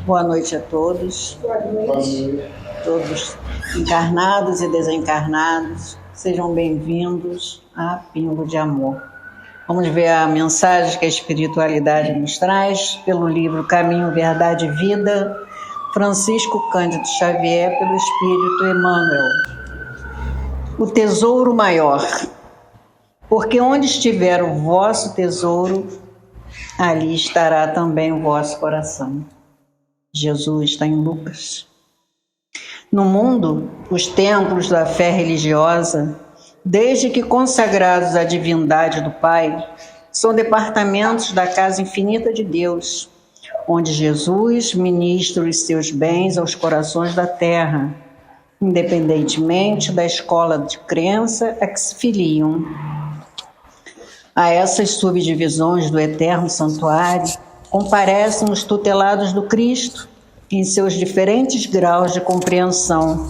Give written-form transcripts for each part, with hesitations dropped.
Boa noite a todos. Boa noite. Todos encarnados e desencarnados, sejam bem-vindos a Pingo de Amor. Vamos ver a mensagem que a espiritualidade nos traz pelo livro Caminho, Verdade e Vida, Francisco Cândido Xavier, pelo Espírito Emmanuel. O tesouro maior. Porque onde estiver o vosso tesouro, ali estará também o vosso coração. Jesus está em Lucas. No mundo, os templos da fé religiosa, desde que consagrados à divindade do Pai, são departamentos da casa infinita de Deus, onde Jesus ministra os seus bens aos corações da terra, independentemente da escola de crença a que se filiam. A essas subdivisões do eterno santuário comparecem os tutelados do Cristo em seus diferentes graus de compreensão,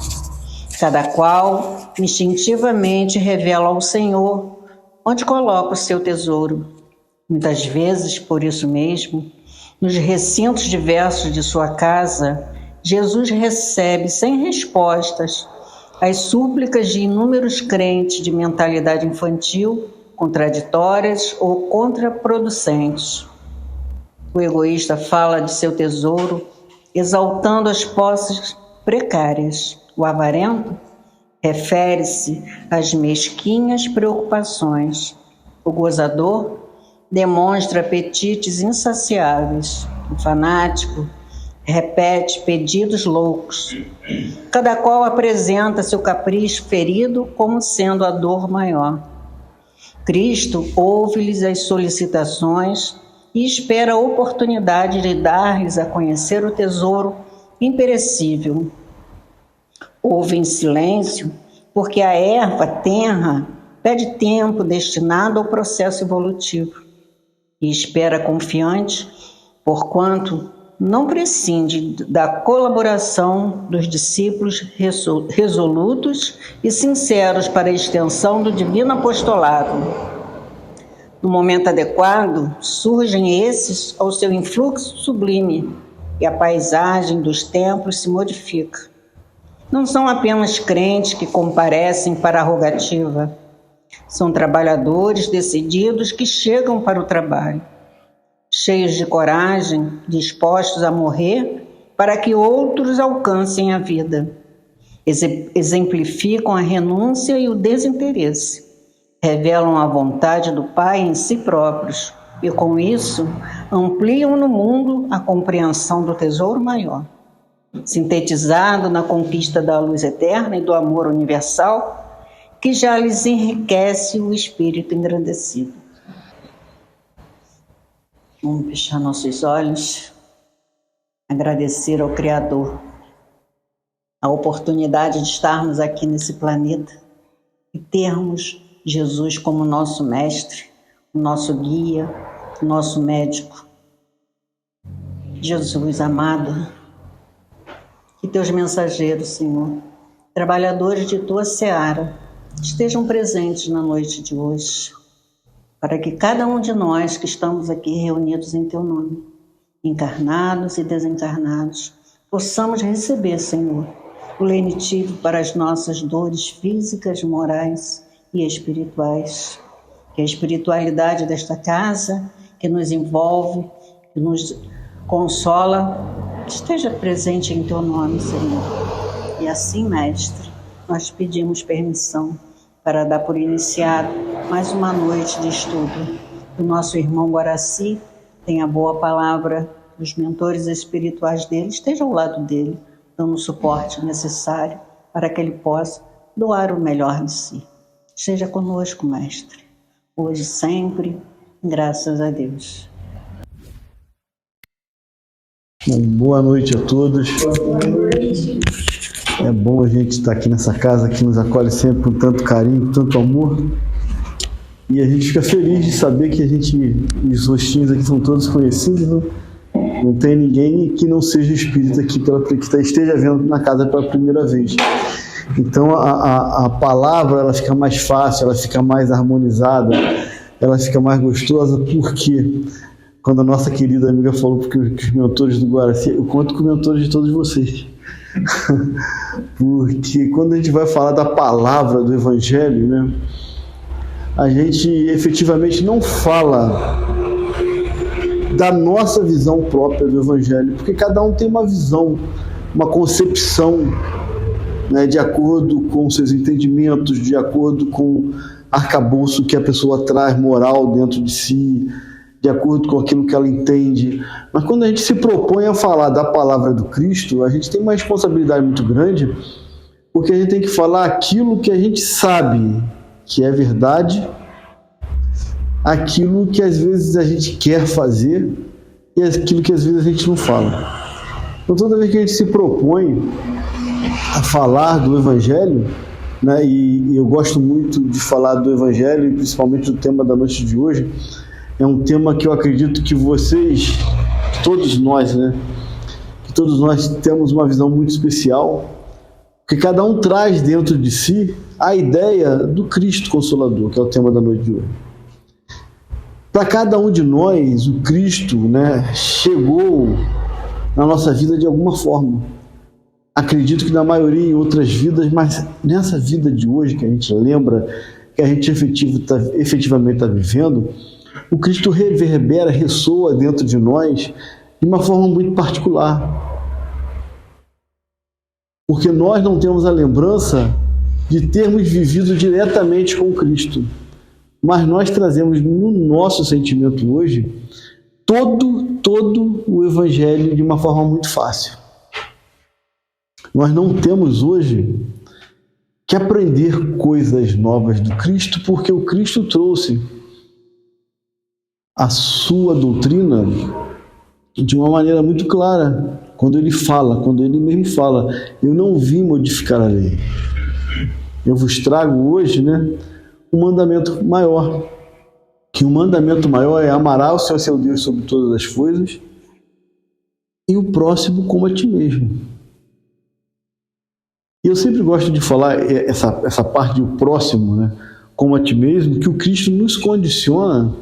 cada qual instintivamente revela ao Senhor onde coloca o seu tesouro. Muitas vezes, por isso mesmo, nos recintos diversos de sua casa, Jesus recebe sem respostas as súplicas de inúmeros crentes de mentalidade infantil, contraditórias ou contraproducentes. O egoísta fala de seu tesouro, exaltando as posses precárias. O avarento refere-se às mesquinhas preocupações. O gozador demonstra apetites insaciáveis. O fanático repete pedidos loucos. Cada qual apresenta seu capricho ferido como sendo a dor maior. Cristo ouve-lhes as solicitações e espera a oportunidade de dar-lhes a conhecer o tesouro imperecível. Ouve em silêncio, porque a erva tenra pede tempo destinado ao processo evolutivo, e espera confiante, porquanto não prescinde da colaboração dos discípulos resolutos e sinceros para a extensão do divino apostolado. No momento adequado, surgem esses ao seu influxo sublime e a paisagem dos templos se modifica. Não são apenas crentes que comparecem para a rogativa, são trabalhadores decididos que chegam para o trabalho, cheios de coragem, dispostos a morrer para que outros alcancem a vida. Exemplificam a renúncia e o desinteresse. Revelam a vontade do Pai em si próprios e, com isso, ampliam no mundo a compreensão do tesouro maior, sintetizado na conquista da luz eterna e do amor universal, que já lhes enriquece o espírito engrandecido. Vamos fechar nossos olhos, agradecer ao Criador a oportunidade de estarmos aqui nesse planeta e termos Jesus como nosso mestre, o nosso guia, o nosso médico. Jesus amado, que teus mensageiros, Senhor, trabalhadores de tua seara, estejam presentes na noite de hoje, para que cada um de nós que estamos aqui reunidos em teu nome, encarnados e desencarnados, possamos receber, Senhor, o lenitivo para as nossas dores físicas, morais e espirituais. Que a espiritualidade desta casa, que nos envolve, que nos consola, esteja presente em teu nome, Senhor. E assim, Mestre, nós pedimos permissão para dar por iniciado mais uma noite de estudo. O nosso irmão Guaraci tem a boa palavra, os mentores espirituais dele estejam ao lado dele, dando o suporte necessário para que ele possa doar o melhor de si. Esteja conosco, Mestre, hoje e sempre, graças a Deus. Boa noite a todos. É bom a gente estar aqui nessa casa que nos acolhe sempre com tanto carinho, com tanto amor. E a gente fica feliz de saber que os rostinhos aqui são todos conhecidos, né? Não tem ninguém que não seja espírita aqui, que esteja vendo na casa pela primeira vez. Então a palavra ela fica mais fácil, ela fica mais harmonizada, ela fica mais gostosa, porque quando a nossa querida amiga falou que os mentores do Guaraci, eu conto com mentores de todos vocês. Porque quando a gente vai falar da palavra do Evangelho, né, a gente efetivamente não fala da nossa visão própria do Evangelho, porque cada um tem uma visão, uma concepção, né, de acordo com seus entendimentos, de acordo com o arcabouço que a pessoa traz moral dentro de si, de acordo com aquilo que ela entende. Mas quando a gente se propõe a falar da palavra do Cristo, a gente tem uma responsabilidade muito grande, porque a gente tem que falar aquilo que a gente sabe que é verdade, aquilo que às vezes a gente quer fazer e aquilo que às vezes a gente não fala. Então, toda vez que a gente se propõe a falar do Evangelho, né, e eu gosto muito de falar do Evangelho, e principalmente do tema da noite de hoje, é um tema que eu acredito que vocês, todos nós, né, que todos nós temos uma visão muito especial, porque cada um traz dentro de si a ideia do Cristo Consolador, que é o tema da noite de hoje. Para cada um de nós, o Cristo, né, chegou na nossa vida de alguma forma. Acredito que na maioria em outras vidas, mas nessa vida de hoje, que a gente lembra, que a gente efetivamente está vivendo, o Cristo reverbera, ressoa dentro de nós de uma forma muito particular. Porque nós não temos a lembrança de termos vivido diretamente com Cristo. Mas nós trazemos no nosso sentimento hoje todo o Evangelho de uma forma muito fácil. Nós não temos hoje que aprender coisas novas do Cristo, porque o Cristo trouxe a sua doutrina de uma maneira muito clara. Quando ele mesmo fala, eu não vim modificar a lei. Eu vos trago hoje, né, um mandamento maior. Que o mandamento maior é amar o Senhor seu Deus sobre todas as coisas e o próximo como a ti mesmo. E eu sempre gosto de falar essa parte do próximo, né, como a ti mesmo, que o Cristo nos condiciona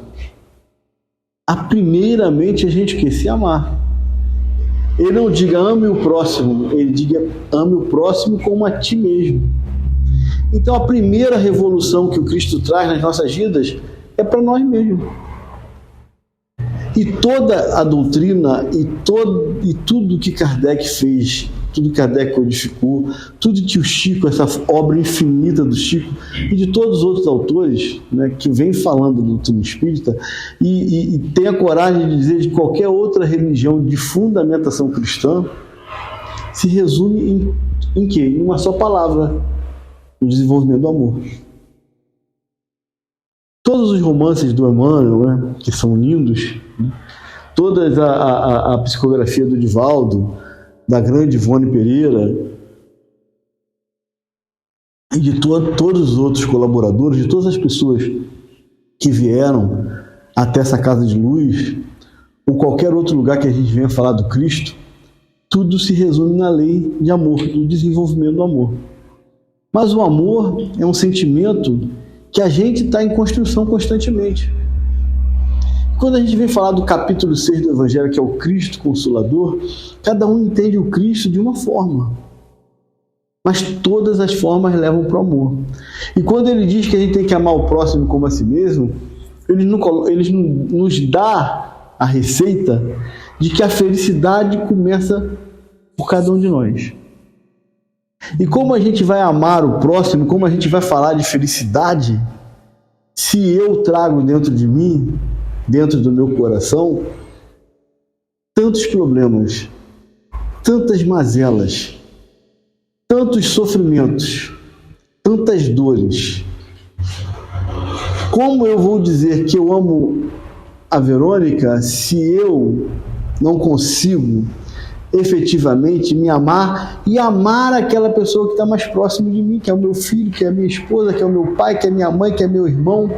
a primeiramente a gente se amar. Ele não diga ame o próximo, ele diga ame o próximo como a ti mesmo. Então a primeira revolução que o Cristo traz nas nossas vidas é para nós mesmos. E toda a doutrina e tudo que Kardec fez, tudo que Kardec codificou, tudo que o Chico, essa obra infinita do Chico e de todos os outros autores, né, que vem falando do doutrina espírita e tem a coragem de dizer de qualquer outra religião de fundamentação cristã, se resume em quê? Em uma só palavra: o desenvolvimento do amor. Todos os romances do Emmanuel, né, que são lindos, né, toda a psicografia do Divaldo, da grande Ivone Pereira e de todos os outros colaboradores, de todas as pessoas que vieram até essa casa de luz, ou qualquer outro lugar que a gente venha falar do Cristo, tudo se resume na lei de amor, do desenvolvimento do amor. Mas o amor é um sentimento que a gente está em construção constantemente. Quando a gente vem falar do capítulo 6 do Evangelho, que é o Cristo Consolador, cada um entende o Cristo de uma forma. Mas todas as formas levam para o amor. E quando ele diz que a gente tem que amar o próximo como a si mesmo, ele nos dá a receita de que a felicidade começa por cada um de nós. E como a gente vai amar o próximo, como a gente vai falar de felicidade, se eu trago dentro de mim, dentro do meu coração, tantos problemas, tantas mazelas, tantos sofrimentos, tantas dores. Como eu vou dizer que eu amo a Verônica se eu não consigo efetivamente me amar e amar aquela pessoa que está mais próximo de mim, que é o meu filho, que é a minha esposa, que é o meu pai, que é a minha mãe, que é meu irmão?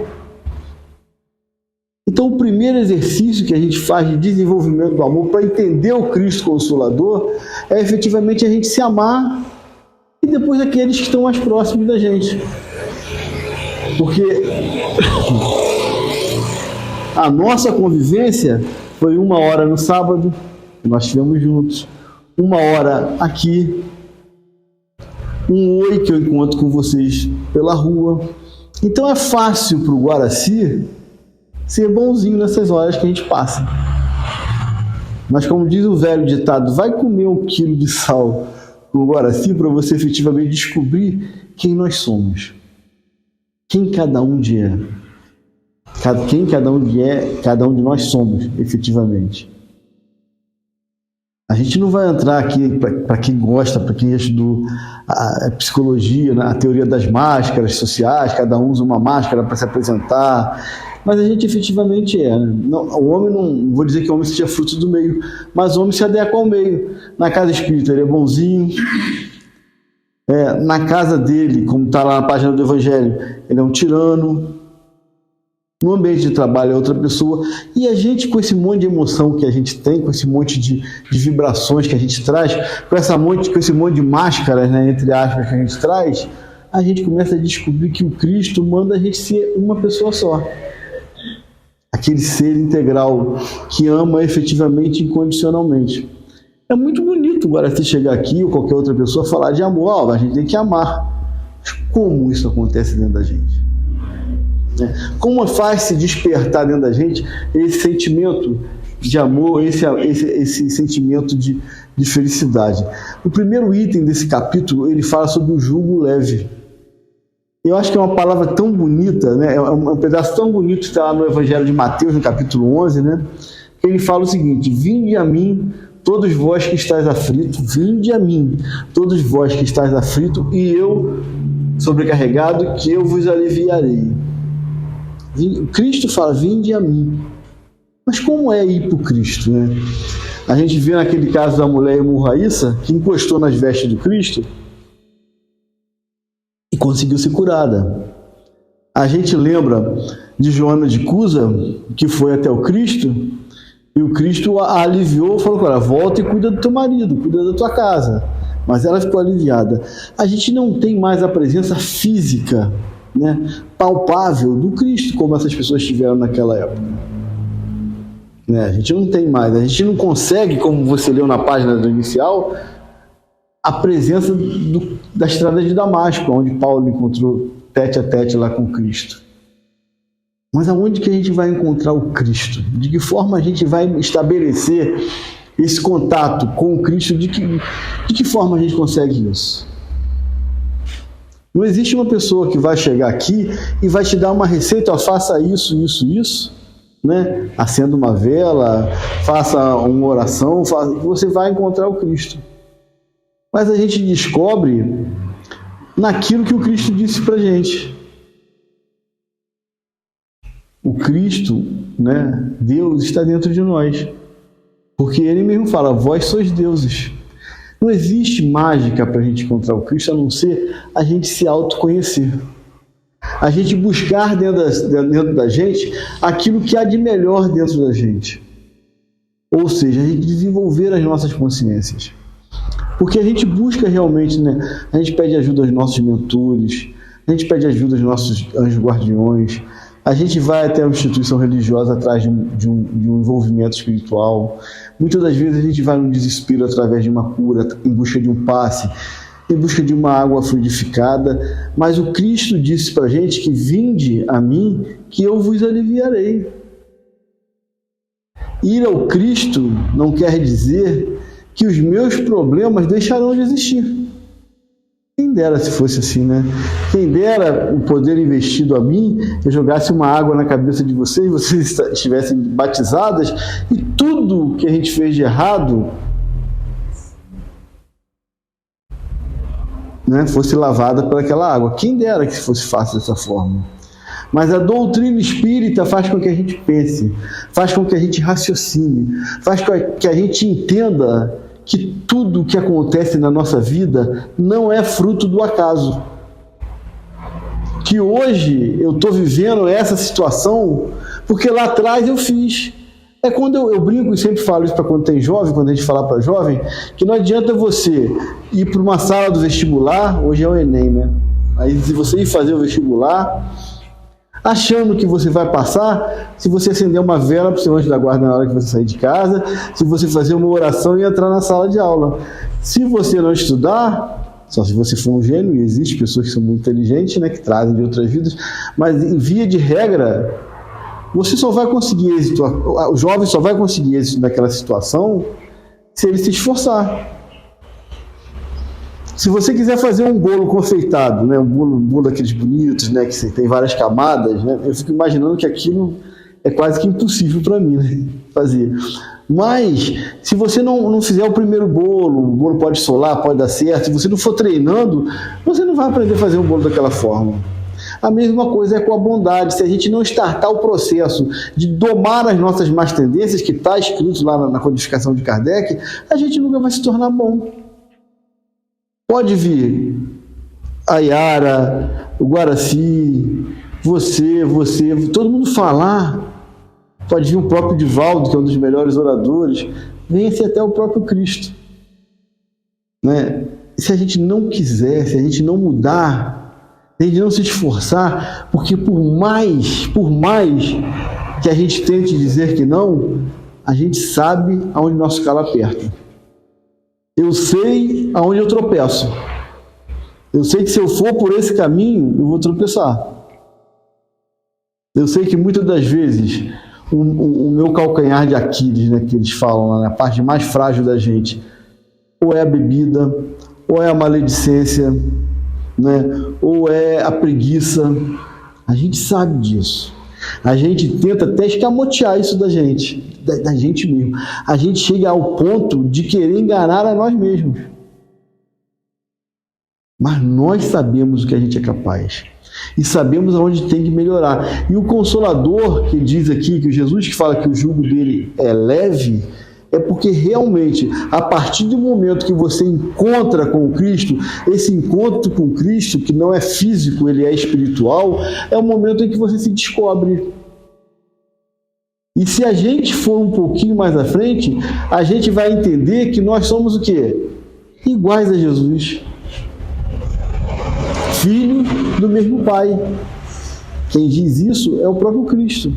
Então, o primeiro exercício que a gente faz de desenvolvimento do amor para entender o Cristo Consolador é efetivamente a gente se amar e depois aqueles que estão mais próximos da gente. Porque a nossa convivência Foi 1 hora no sábado, que nós estivemos juntos. 1 hora aqui. 1 oi que eu encontro com vocês pela rua. Então é fácil para o Guaraci ser bonzinho nessas horas que a gente passa. Mas como diz o velho ditado, vai comer 1 quilo de sal com o Guaraci para você efetivamente descobrir quem nós somos. Quem cada um é. Quem cada um de nós somos, efetivamente. A gente não vai entrar aqui, para quem gosta, para quem estudou a psicologia, a teoria das máscaras sociais, cada um usa uma máscara para se apresentar, mas a gente efetivamente é. O homem, não vou dizer que o homem seja fruto do meio, mas o homem se adequa ao meio. Na casa espírita ele é bonzinho, na casa dele, como está lá na página do Evangelho, ele é um tirano. No ambiente de trabalho é outra pessoa. E a gente, com esse monte de emoção que a gente tem, com esse monte de vibrações que a gente traz, com esse monte de máscaras, né, entre aspas, que a gente traz, a gente começa a descobrir que o Cristo manda a gente ser uma pessoa só. Aquele ser integral que ama efetivamente e incondicionalmente. É muito bonito agora você chegar aqui ou qualquer outra pessoa falar de amor. A gente tem que amar. Mas como isso acontece dentro da gente? Como faz se despertar dentro da gente esse sentimento de amor, esse sentimento de felicidade? O primeiro item desse capítulo, ele fala sobre o jugo leve. Eu acho que é uma palavra tão bonita, né? É um pedaço tão bonito que está lá no Evangelho de Mateus, no capítulo 11, né? Que ele fala o seguinte: vinde a mim, todos vós que estáis aflitos, vinde a mim, todos vós que estáis aflitos, e eu, sobrecarregado, que eu vos aliviarei. Cristo fala, vinde a mim. Mas como é ir para o Cristo, né? A gente vê naquele caso da mulher hemorraíça, que encostou nas vestes do Cristo e conseguiu ser curada. A gente lembra de Joana de Cusa, que foi até o Cristo, e o Cristo a aliviou, falou para ela, volta e cuida do teu marido, cuida da tua casa. Mas ela ficou aliviada. A gente não tem mais a presença física, né, palpável do Cristo, como essas pessoas tiveram naquela época. A gente não tem mais, a gente não consegue, como você leu na página do inicial, a presença da estrada de Damasco, onde Paulo encontrou tete a tete lá com Cristo. Mas aonde que a gente vai encontrar o Cristo? De que forma a gente vai estabelecer esse contato com o Cristo? De que forma a gente consegue isso? Não existe uma pessoa que vai chegar aqui e vai te dar uma receita, ó, faça isso, isso, isso, né? Acenda uma vela, faça uma oração, você vai encontrar o Cristo. Mas a gente descobre naquilo que o Cristo disse pra gente. O Cristo, né, Deus está dentro de nós. Porque Ele mesmo fala, vós sois deuses. Não existe mágica para a gente encontrar o Cristo, a não ser a gente se autoconhecer. A gente buscar dentro da gente aquilo que há de melhor dentro da gente. Ou seja, a gente desenvolver as nossas consciências. Porque a gente busca realmente, né? A gente pede ajuda aos nossos mentores, a gente pede ajuda aos nossos anjos guardiões, a gente vai até uma instituição religiosa atrás de um envolvimento espiritual. Muitas das vezes a gente vai no desespero através de uma cura, em busca de um passe, em busca de uma água fluidificada. Mas o Cristo disse para a gente que vinde a mim, que eu vos aliviarei. Ir ao Cristo não quer dizer que os meus problemas deixarão de existir. Quem dera se fosse assim, né? Quem dera o poder investido a mim, eu jogasse uma água na cabeça de vocês estivessem batizadas e tudo que a gente fez de errado, né, fosse lavada por aquela água. Quem dera que fosse fácil dessa forma. Mas a doutrina espírita faz com que a gente pense, faz com que a gente raciocine, faz com que a gente entenda que tudo o que acontece na nossa vida não é fruto do acaso. Que hoje eu estou vivendo essa situação porque lá atrás eu fiz. É quando eu brinco e sempre falo isso para quando tem jovem, quando a gente fala para jovem, que não adianta você ir para uma sala do vestibular, hoje é o Enem, né? Aí se você ir fazer o vestibular, achando que você vai passar se você acender uma vela para o seu anjo da guarda na hora que você sair de casa, se você fazer uma oração e entrar na sala de aula. Se você não estudar, só se você for um gênio, e existem pessoas que são muito inteligentes, né, que trazem de outras vidas, mas em via de regra, você só vai conseguir êxito, o jovem só vai conseguir êxito naquela situação se ele se esforçar. Se você quiser fazer um bolo confeitado, né, um bolo daqueles bonitos, né, que tem várias camadas, né, eu fico imaginando que aquilo é quase que impossível para mim, né, fazer. Mas, se você não fizer o primeiro bolo, o bolo pode solar, pode dar certo, se você não for treinando, você não vai aprender a fazer um bolo daquela forma. A mesma coisa é com a bondade. Se a gente não startar o processo de domar as nossas más tendências, que está escrito lá na codificação de Kardec, a gente nunca vai se tornar bom. Pode vir a Yara, o Guaraci, você, todo mundo falar. Pode vir o próprio Divaldo, que é um dos melhores oradores. Venha-se até o próprio Cristo. Né? Se a gente não quiser, se a gente não mudar, se a gente não se esforçar, porque por mais que a gente tente dizer que não, a gente sabe aonde nosso calo aperta. Eu sei aonde eu tropeço. Eu sei que se eu for por esse caminho, eu vou tropeçar. Eu sei que muitas das vezes o meu calcanhar de Aquiles, né, que eles falam, né, a parte mais frágil da gente, ou é a bebida, ou é a maledicência, né, ou é a preguiça. A gente sabe disso. A gente tenta até escamotear isso da gente mesmo. A gente chega ao ponto de querer enganar a nós mesmos. Mas nós sabemos o que a gente é capaz. E sabemos aonde tem que melhorar. E o Consolador, que diz aqui, que o Jesus que fala que o jugo dele é leve, é porque realmente, a partir do momento que você encontra com Cristo, esse encontro com Cristo, que não é físico, ele é espiritual, é o momento em que você se descobre. E se a gente for um pouquinho mais à frente, a gente vai entender que nós somos o quê? Iguais a Jesus. Filho do mesmo Pai. Quem diz isso é o próprio Cristo.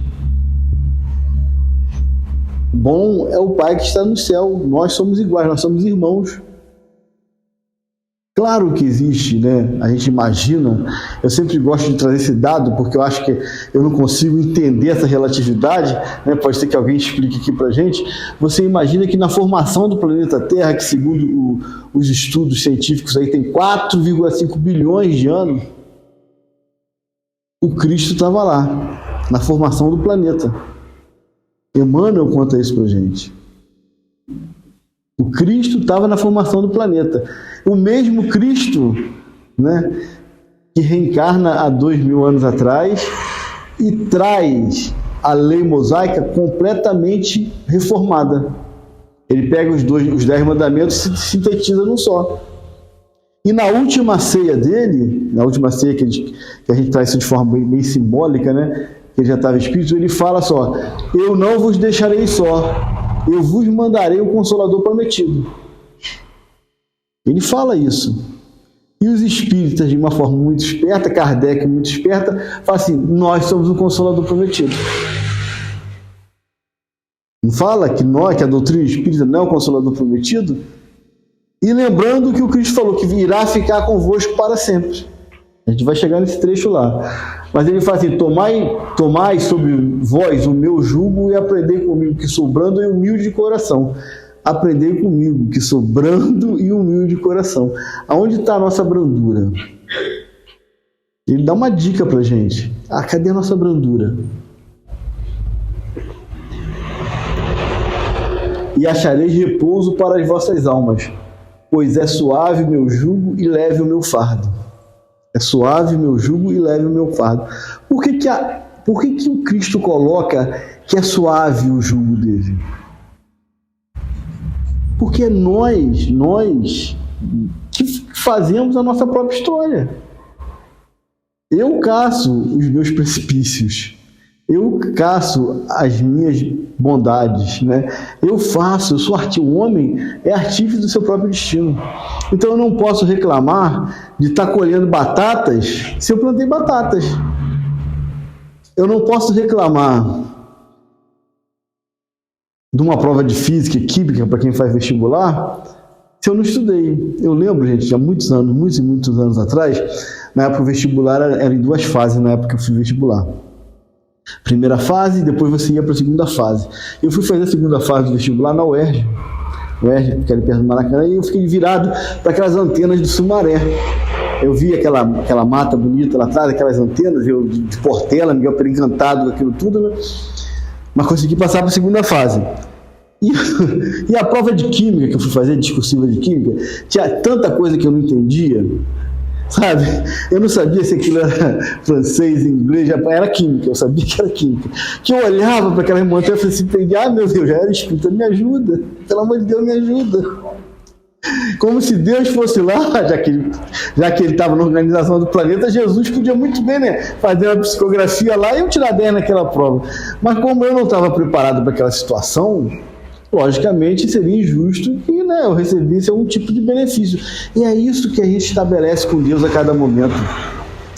Bom é o Pai que está no céu. Nós somos iguais, nós somos irmãos. Claro que existe, né? A gente imagina. Eu sempre gosto de trazer esse dado, porque eu acho que eu não consigo entender essa relatividade, né? Pode ser que alguém explique aqui pra gente. Você imagina que na formação do planeta Terra, que segundo os estudos científicos aí tem 4,5 bilhões de anos, o Cristo estava lá, na formação do planeta. Emmanuel conta isso pra gente. O Cristo estava na formação do planeta. O mesmo Cristo, né, que reencarna há 2000 anos atrás e traz a lei mosaica completamente reformada. Ele pega os 10 mandamentos e sintetiza num só. E na última ceia dele, na última ceia que a gente traz isso de forma bem simbólica, né, que ele já estava espírito, ele fala só: eu não vos deixarei só, eu vos mandarei o Consolador prometido. Ele fala isso. E os espíritas, de uma forma muito esperta, Kardec muito esperta, fala assim: nós somos o Consolador prometido. Não fala que a doutrina espírita não é o Consolador prometido? E lembrando que o Cristo falou que irá ficar convosco para sempre. A gente vai chegar nesse trecho lá. Mas ele fala assim: tomai sobre vós o meu jugo e aprendei comigo, que sou brando e humilde de coração. Aprendei comigo, que sou brando e humilde de coração. Aonde está a nossa brandura? Ele dá uma dica pra gente. Cadê a nossa brandura? E achareis repouso para as vossas almas, pois é suave o meu jugo e leve o meu fardo. É suave o meu jugo e leve o meu fardo. Por que o Cristo coloca que é suave o jugo dele? Porque é nós que fazemos a nossa própria história. Eu caço os meus precipícios. Eu caço as minhas bondades, né? Eu sou o homem é artífice do seu próprio destino. Então eu não posso reclamar de estar colhendo batatas se eu plantei batatas. Eu não posso reclamar de uma prova de física e química para quem faz vestibular se eu não estudei. Eu lembro, gente, há muitos anos, muitos e muitos anos atrás, na época o vestibular era em 2 fases, na época que eu fui vestibular. Primeira fase, depois você ia para a segunda fase. Eu fui fazer a segunda fase do vestibular na UERJ, que era perto do Maracanã, e eu fiquei virado para aquelas antenas do Sumaré. Eu vi aquela mata bonita lá atrás, aquelas antenas, eu de Portela, Miguel Pereira encantado com aquilo tudo, né? Mas consegui passar para a segunda fase. E a prova de química que eu fui fazer, discursiva de química, tinha tanta coisa que eu não entendia, sabe? Eu não sabia se aquilo era francês, inglês, era química, eu sabia que era química. Que eu olhava para aquela montanha e falei assim, meu Deus, já era espírita, me ajuda, pelo amor de Deus, me ajuda. Como se Deus fosse lá, já que ele estava na organização do planeta, Jesus podia muito bem, né, fazer uma psicografia lá e eu tirar 10 naquela prova. Mas como eu não estava preparado para aquela situação, logicamente seria injusto que, né, eu recebesse algum tipo de benefício. E é isso que a gente estabelece com Deus a cada momento.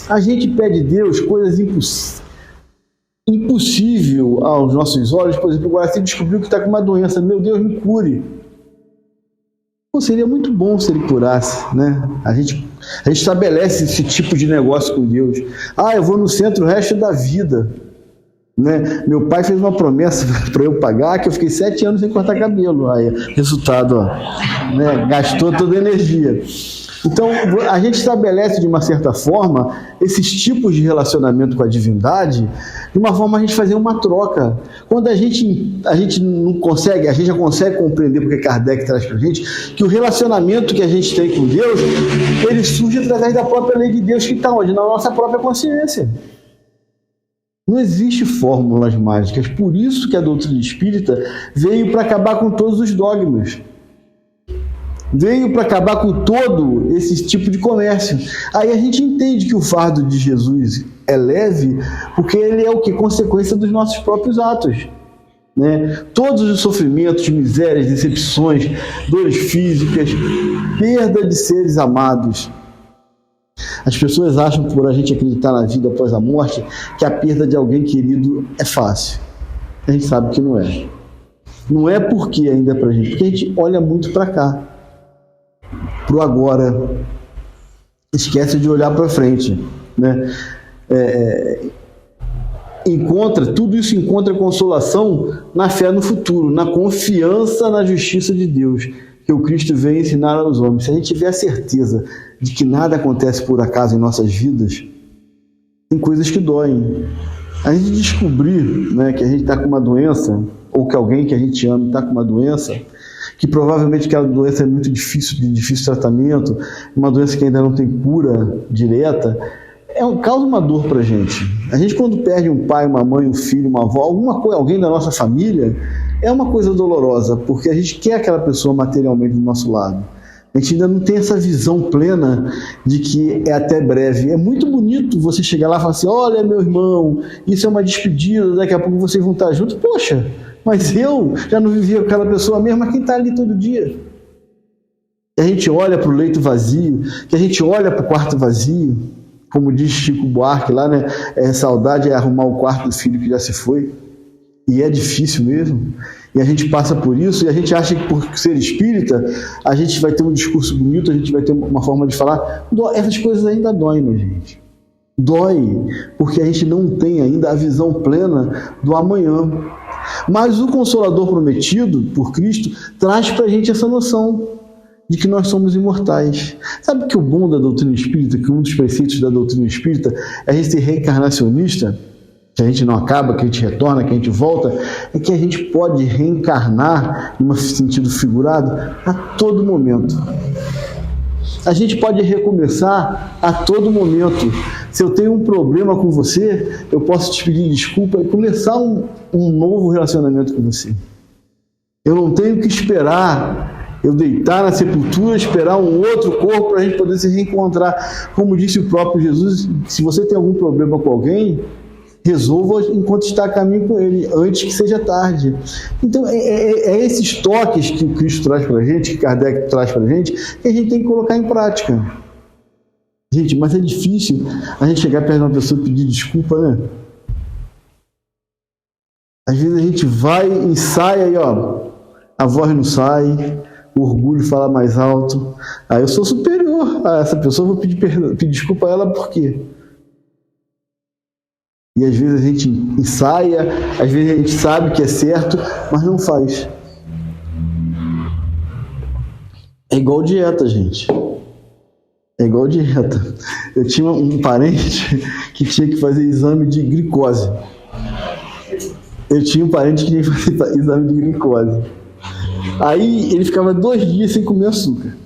A gente pede a Deus coisas impossíveis aos nossos olhos. Por exemplo, agora você descobriu que está com uma doença, meu Deus, me cure. Pô, seria muito bom se ele curasse, né? A gente estabelece esse tipo de negócio com Deus. Eu vou no centro o resto da vida. Né? Meu pai fez uma promessa para eu pagar que eu fiquei 7 anos sem cortar cabelo. Aí, resultado, né? Gastou toda a energia. Então, a gente estabelece de uma certa forma esses tipos de relacionamento com a divindade, de uma forma a gente fazer uma troca. Quando a gente não consegue, a gente já consegue compreender, porque Kardec traz para a gente, que o relacionamento que a gente tem com Deus, ele surge através da própria lei de Deus que está onde? Na nossa própria consciência. Não existe fórmulas mágicas, por isso que a doutrina espírita veio para acabar com todos os dogmas. Veio para acabar com todo esse tipo de comércio. Aí a gente entende que o fardo de Jesus é leve, porque ele é o que? Consequência dos nossos próprios atos. Né? Todos os sofrimentos, misérias, decepções, dores físicas, perda de seres amados. As pessoas acham, por a gente acreditar na vida após a morte, que a perda de alguém querido é fácil. A gente sabe que não é. Não é porque ainda é pra gente, porque a gente olha muito para cá, pro agora, esquece de olhar para frente, né? Tudo isso encontra consolação na fé no futuro, na confiança na justiça de Deus, que o Cristo veio ensinar aos homens. Se a gente tiver a certeza de que nada acontece por acaso em nossas vidas, tem coisas que doem. A gente descobrir, né, que a gente está com uma doença, ou que alguém que a gente ama está com uma doença, que provavelmente aquela doença é muito difícil, de difícil tratamento, uma doença que ainda não tem cura direta, causa uma dor para a gente. A gente, quando perde um pai, uma mãe, um filho, uma avó, alguém da nossa família, é uma coisa dolorosa, porque a gente quer aquela pessoa materialmente do nosso lado. A gente ainda não tem essa visão plena de que é até breve. É muito bonito você chegar lá e falar assim, olha, meu irmão, isso é uma despedida, daqui a pouco vocês vão estar juntos. Poxa, mas eu já não vivi com aquela pessoa mesmo, mas quem está ali todo dia? Que a gente olha para o leito vazio, que a gente olha para o quarto vazio, como diz Chico Buarque lá, né? Saudade é arrumar o quarto do filho que já se foi. E é difícil mesmo. E a gente passa por isso, e a gente acha que por ser espírita, a gente vai ter um discurso bonito, a gente vai ter uma forma de falar. Essas coisas ainda doem na gente. Dói, porque a gente não tem ainda a visão plena do amanhã. Mas o Consolador prometido por Cristo traz para a gente essa noção de que nós somos imortais. Sabe que o bom da doutrina espírita, que um dos preceitos da doutrina espírita é a gente ser reencarnacionista, que a gente não acaba, que a gente retorna, que a gente volta, é que a gente pode reencarnar, em um sentido figurado, a todo momento. A gente pode recomeçar a todo momento. Se eu tenho um problema com você, eu posso te pedir desculpa e começar um novo relacionamento com você. Eu não tenho que esperar eu deitar na sepultura, esperar um outro corpo para a gente poder se reencontrar. Como disse o próprio Jesus, se você tem algum problema com alguém, resolva enquanto está a caminho com ele, antes que seja tarde. Então, é esses toques que o Cristo traz para a gente, que Kardec traz para a gente, que a gente tem que colocar em prática. Gente, mas é difícil a gente chegar perto de uma pessoa e pedir desculpa, né? Às vezes a gente vai, ensaia e a voz não sai, o orgulho fala mais alto. Eu sou superior a essa pessoa, vou pedir desculpa a ela por quê? E às vezes a gente ensaia, às vezes a gente sabe que é certo, mas não faz. É igual dieta, gente. É igual dieta. Eu tinha um parente que tinha que fazer exame de glicose. Aí ele ficava 2 dias sem comer açúcar.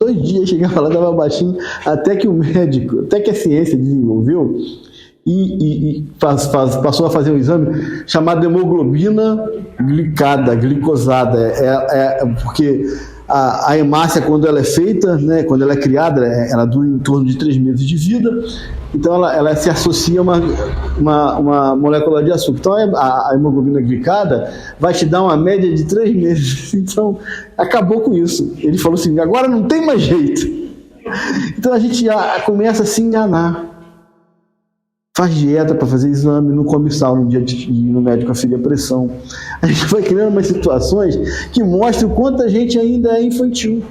2 dias, chegava lá, dava baixinho, até que o médico, até que a ciência desenvolveu e passou a fazer um exame chamado hemoglobina glicosada. Porque a hemácia, quando ela é feita, né, quando ela é criada, ela dura em torno de 3 meses de vida, então ela se associa a uma molécula de açúcar. Então a hemoglobina glicada vai te dar uma média de 3 meses. Então acabou com isso. Ele falou assim, agora não tem mais jeito. Então a gente já começa a se enganar. Faz dieta para fazer exame, não come sal no dia de ir no médico aferir a pressão. A gente vai criando umas situações que mostram o quanto a gente ainda é infantil.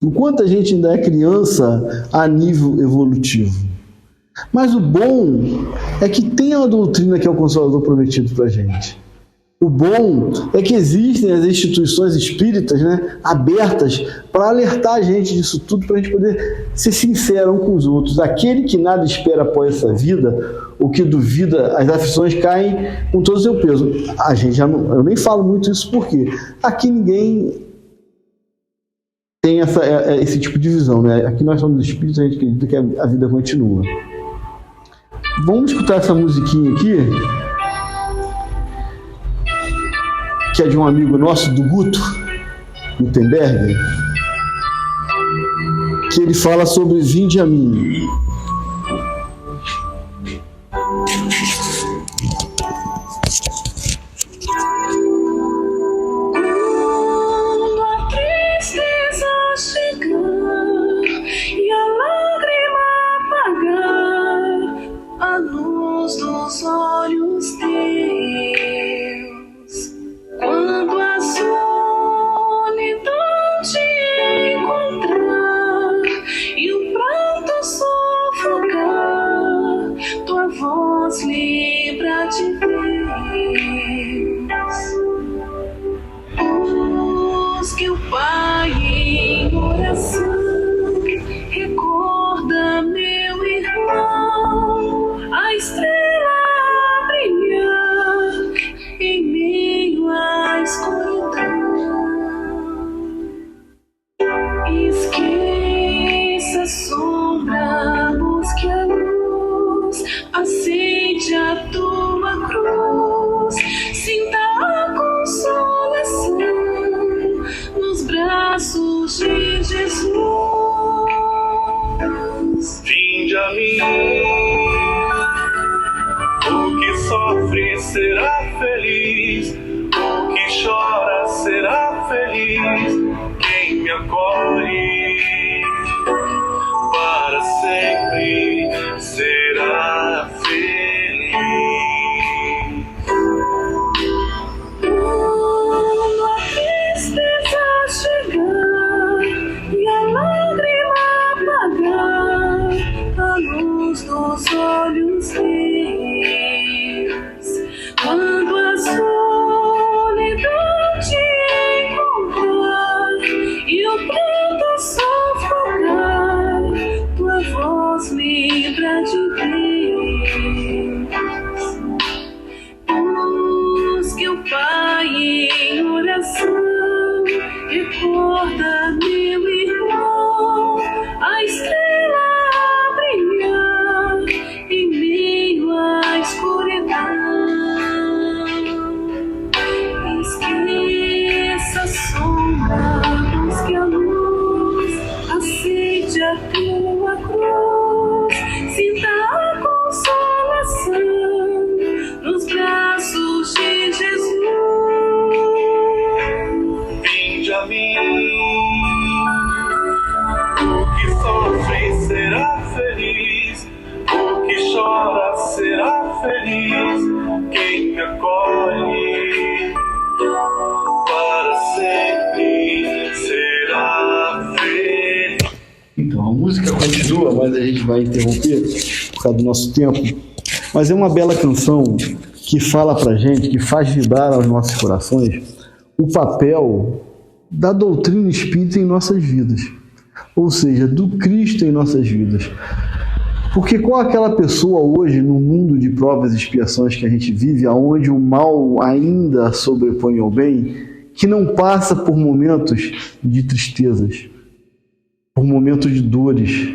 O quanto a gente ainda é criança a nível evolutivo. Mas o bom é que tem uma doutrina que é o Consolador prometido para a gente. O bom é que existem as instituições espíritas, né, abertas para alertar a gente disso tudo, para a gente poder ser sincero um com os outros. Aquele que nada espera após essa vida, o que duvida, as aflições caem com todo o seu peso. A gente eu nem falo muito isso porque aqui ninguém tem esse tipo de visão, né? Aqui nós somos espíritos, a gente acredita que a vida continua. Vamos escutar essa musiquinha aqui, que é de um amigo nosso, do Guto Gutenberg, que ele fala sobre vinde a mim. Quando a tristeza chegar e a lágrima apagar a luz dos olhos teus, quando a solidão te encontrar e o pranto sufocar tua voz lembra de Deus. Busque o Pai em oração, recorda, meu irmão, a estrela a brilhar em meio à escuridão. Esqueça a sombra, busque a luz, acende a tua cruz, sinta a consolação nos braços de Jesus. Vinde a mim, o que sofre será feliz, o que chora será feliz, quem me acolhe para sempre será feliz. Quando a tristeza chegar e a lágrima apagar a luz dos olhos teus, quando a solidão te encontrar e o pranto sufocar tua voz lembra de Deus. continua, mas a gente vai interromper por causa do nosso tempo. Mas é uma bela canção que fala pra gente, que faz vibrar aos nossos corações o papel da doutrina espírita em nossas vidas. Ou seja, do Cristo em nossas vidas. Porque qual aquela pessoa hoje, no mundo de provas e expiações que a gente vive, onde o mal ainda sobrepõe ao bem, que não passa por momentos de tristezas, por momentos de dores,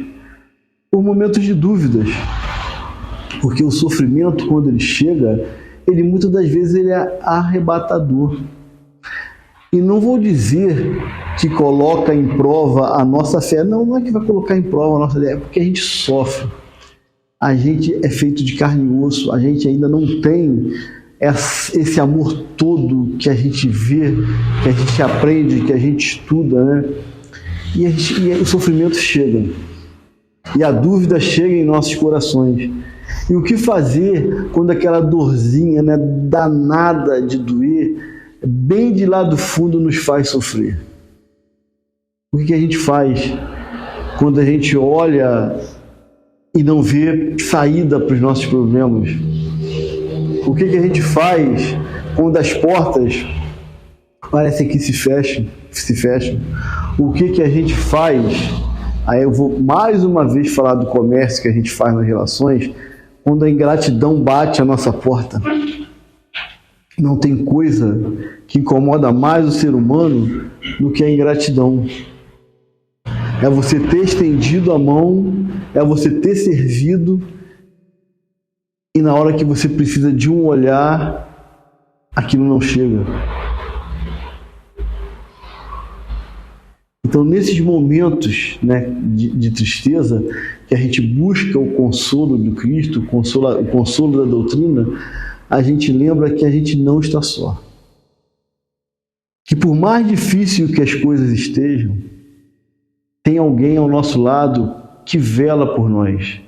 por momentos de dúvidas? Porque o sofrimento, quando ele chega, ele muitas das vezes ele é arrebatador. E não vou dizer que coloca em prova a nossa fé. Não é que vai colocar em prova a nossa fé, é porque a gente sofre. A gente é feito de carne e osso, a gente ainda não tem esse amor todo que a gente vê, que a gente aprende, que a gente estuda, né? E o sofrimento chega. E a dúvida chega em nossos corações. E o que fazer quando aquela dorzinha, né, danada de doer, bem de lá do fundo nos faz sofrer? O que a gente faz quando a gente olha e não vê saída para os nossos problemas? O que a gente faz quando as portas parecem que se fecham? O que a gente faz? Aí eu vou mais uma vez falar do comércio que a gente faz nas relações, quando a ingratidão bate à nossa porta. Não tem coisa que incomoda mais o ser humano do que a ingratidão. É você ter estendido a mão, é você ter servido, e na hora que você precisa de um olhar, aquilo não chega. Então, nesses momentos, né, de tristeza, que a gente busca o consolo do Cristo, o consolo da doutrina, a gente lembra que a gente não está só. Que por mais difícil que as coisas estejam, tem alguém ao nosso lado que vela por nós.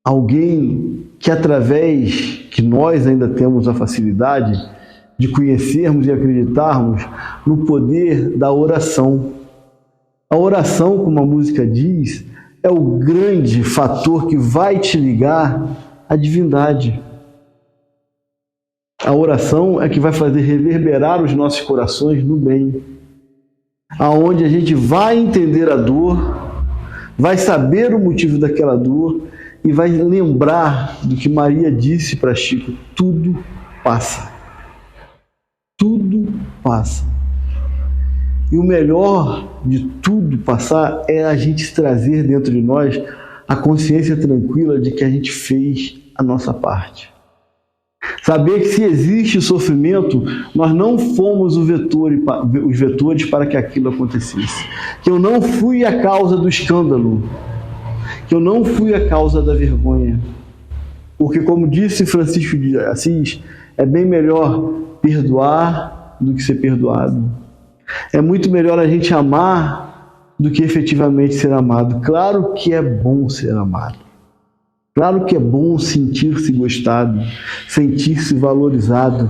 Alguém que, através que nós ainda temos a facilidade de conhecermos e acreditarmos no poder da oração. A oração, como a música diz, é o grande fator que vai te ligar à divindade. A oração é que vai fazer reverberar os nossos corações no bem. Aonde a gente vai entender a dor, vai saber o motivo daquela dor e vai lembrar do que Maria disse para Chico: tudo passa. Tudo passa. E o melhor de tudo passar é a gente trazer dentro de nós a consciência tranquila de que a gente fez a nossa parte. Saber que se existe sofrimento, nós não fomos os vetores para que aquilo acontecesse. Que eu não fui a causa do escândalo. Que eu não fui a causa da vergonha. Porque, como disse Francisco de Assis, é bem melhor perdoar do que ser perdoado. É muito melhor a gente amar do que efetivamente ser amado. Claro que é bom ser amado. Claro que é bom sentir-se gostado, sentir-se valorizado,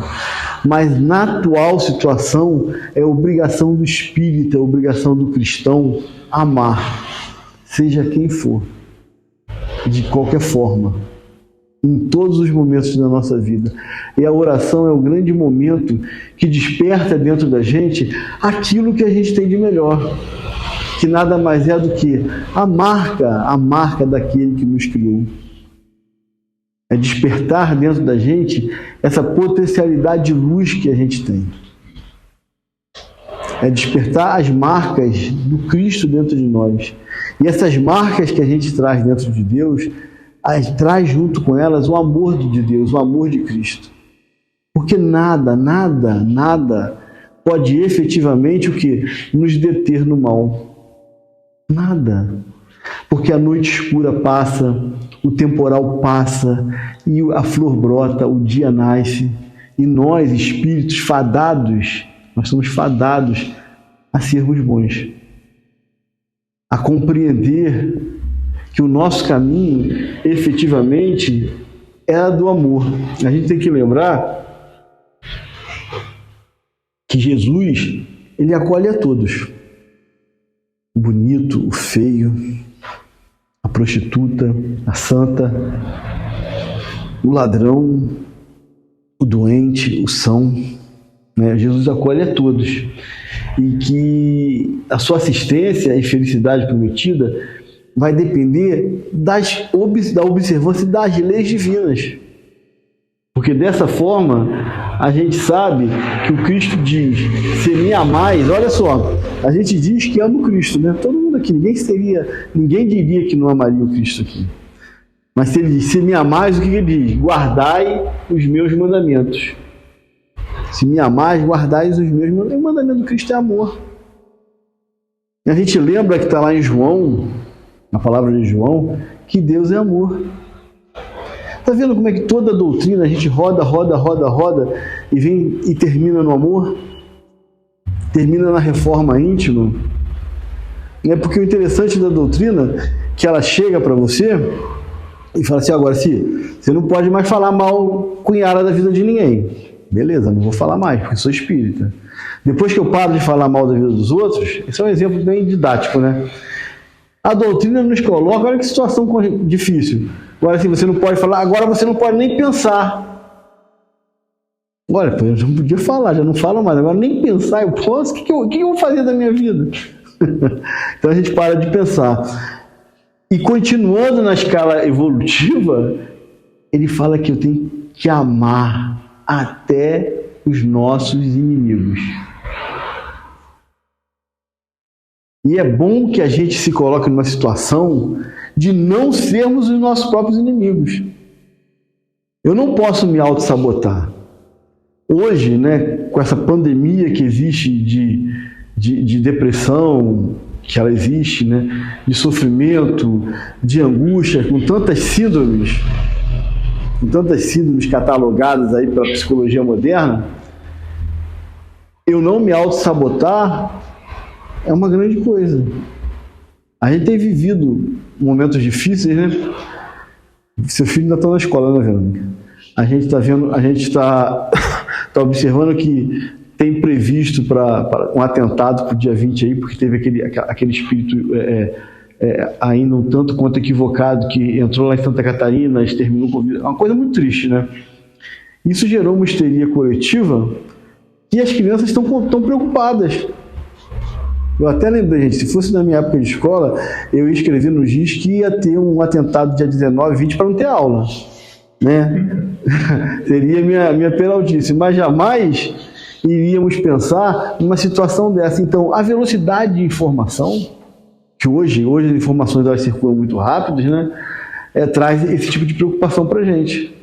mas na atual situação é obrigação do espírita, é obrigação do cristão amar, seja quem for, de qualquer forma, em todos os momentos da nossa vida. E a oração é o grande momento que desperta dentro da gente aquilo que a gente tem de melhor, que nada mais é do que a marca daquele que nos criou. É despertar dentro da gente essa potencialidade de luz que a gente tem. É despertar as marcas do Cristo dentro de nós. E essas marcas que a gente traz dentro de Deus, traz junto com elas o amor de Deus, o amor de Cristo. Porque nada pode efetivamente o quê? Nos deter no mal. Nada. Porque a noite escura passa, o temporal passa, e a flor brota, o dia nasce, e nós, espíritos fadados, nós somos fadados a sermos bons, a compreender que o nosso caminho, efetivamente, é a do amor. A gente tem que lembrar que Jesus, ele acolhe a todos, o bonito, o feio, prostituta, a santa, o ladrão, o doente, o são, né? Jesus acolhe a todos. E que a sua assistência e felicidade prometida vai depender da observância das leis divinas. Porque dessa forma, a gente sabe que o Cristo diz, se me amais, olha só, a gente diz que ama o Cristo, né? Todo mundo aqui, ninguém diria que não amaria o Cristo aqui. Mas se ele diz, se me amais, o que ele diz? Guardai os meus mandamentos. Se me amais, guardai os meus mandamentos. O mandamento do Cristo é amor. E a gente lembra que está lá em João, na palavra de João, que Deus é amor. Está vendo como é que toda a doutrina a gente roda e vem e termina no amor? Termina na reforma íntima? É porque o interessante da doutrina é que ela chega para você e fala assim, agora, você não pode mais falar mal cunhada da vida de ninguém. Beleza, não vou falar mais, porque sou espírita. Depois que eu paro de falar mal da vida dos outros, esse é um exemplo bem didático, né? A doutrina nos coloca, olha que situação difícil. Agora, assim, você não pode falar, agora você não pode nem pensar. Olha, eu já não podia falar, já não falo mais, agora nem pensar, eu posso, o que eu vou fazer da minha vida? Então a gente para de pensar. E continuando na escala evolutiva, ele fala que eu tenho que amar até os nossos inimigos. E é bom que a gente se coloque numa situação de não sermos os nossos próprios inimigos. Eu não posso me auto-sabotar. Hoje, né, com essa pandemia que existe de depressão, que ela existe, né, de sofrimento, de angústia, com tantas síndromes catalogadas aí pela psicologia moderna, eu não me auto-sabotar é uma grande coisa. A gente tem vivido momentos difíceis, né? Seu filho ainda está na escola, né, Verônica? A gente está observando que tem previsto para um atentado para o dia 20 aí, porque teve aquele espírito ainda um tanto quanto equivocado que entrou lá em Santa Catarina, exterminou com vida. É uma coisa muito triste, né? Isso gerou uma histeria coletiva e as crianças estão preocupadas. Eu até lembrei, gente, se fosse na minha época de escola, eu ia escrever no GIS que ia ter um atentado dia 19, 20 para não ter aula, né? Seria minha peraltice, mas jamais iríamos pensar numa situação dessa. Então, a velocidade de informação, que hoje as informações elas circulam muito rápidas, né? Traz esse tipo de preocupação para a gente.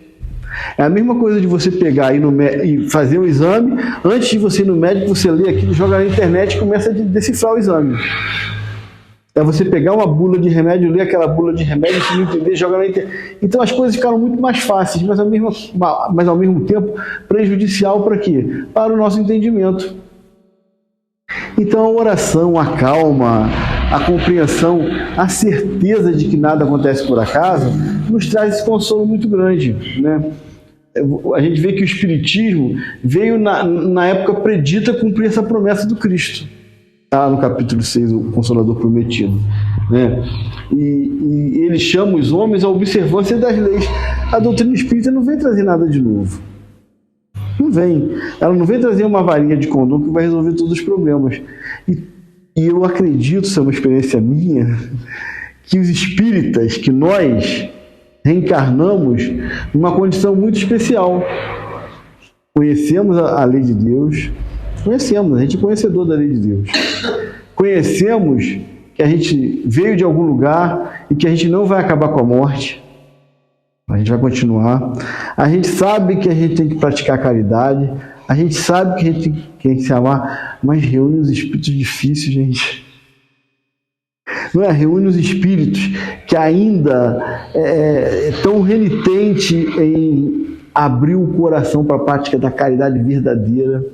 É a mesma coisa de você pegar e fazer um exame, antes de você ir no médico, você lê aquilo, joga na internet e começa a decifrar o exame. É você pegar uma bula de remédio, ler aquela bula de remédio, se não entender, joga na internet. Então as coisas ficaram muito mais fáceis, mas ao mesmo tempo prejudicial para quê? Para o nosso entendimento. Então a oração, a calma, a compreensão, a certeza de que nada acontece por acaso, nos traz esse consolo muito grande, né? A gente vê que o Espiritismo veio na época predita cumprir essa promessa do Cristo. Está no capítulo 6, o Consolador Prometido, né? E ele chama os homens à observância das leis. A doutrina espírita não vem trazer nada de novo. Não vem. Ela não vem trazer uma varinha de condom que vai resolver todos os problemas. E eu acredito, isso é uma experiência minha, que os espíritas, que nós reencarnamos numa condição muito especial. Conhecemos a lei de Deus, a gente é conhecedor da lei de Deus. Conhecemos que a gente veio de algum lugar e que a gente não vai acabar com a morte. A gente vai continuar. A gente sabe que a gente tem que praticar caridade. A gente sabe que a gente tem que se amar, mas reúne os espíritos difíceis, gente. Não é? Reúne os espíritos que ainda estão renitentes em abrir o coração para a prática da caridade verdadeira.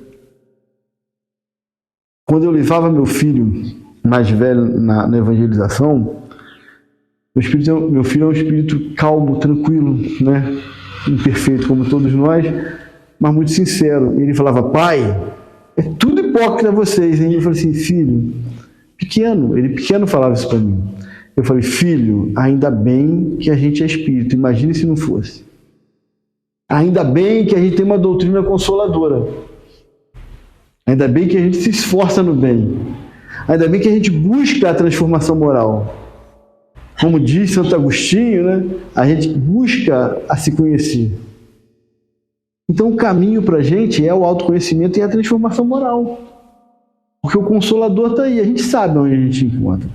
Quando eu levava meu filho mais velho na evangelização, meu filho é um espírito calmo, tranquilo, né? Imperfeito como todos nós, mas muito sincero. E ele falava: pai, é tudo hipócrita vocês, hein? Eu falei assim: filho, pequeno, ele pequeno falava isso para mim. Eu falei, filho, ainda bem que a gente é espírito, imagine se não fosse. Ainda bem que a gente tem uma doutrina consoladora. Ainda bem que a gente se esforça no bem. Ainda bem que a gente busca a transformação moral. Como diz Santo Agostinho, né? A gente busca a se conhecer. Então o caminho para a gente é o autoconhecimento e a transformação moral. Porque o Consolador está aí, a gente sabe onde a gente encontra.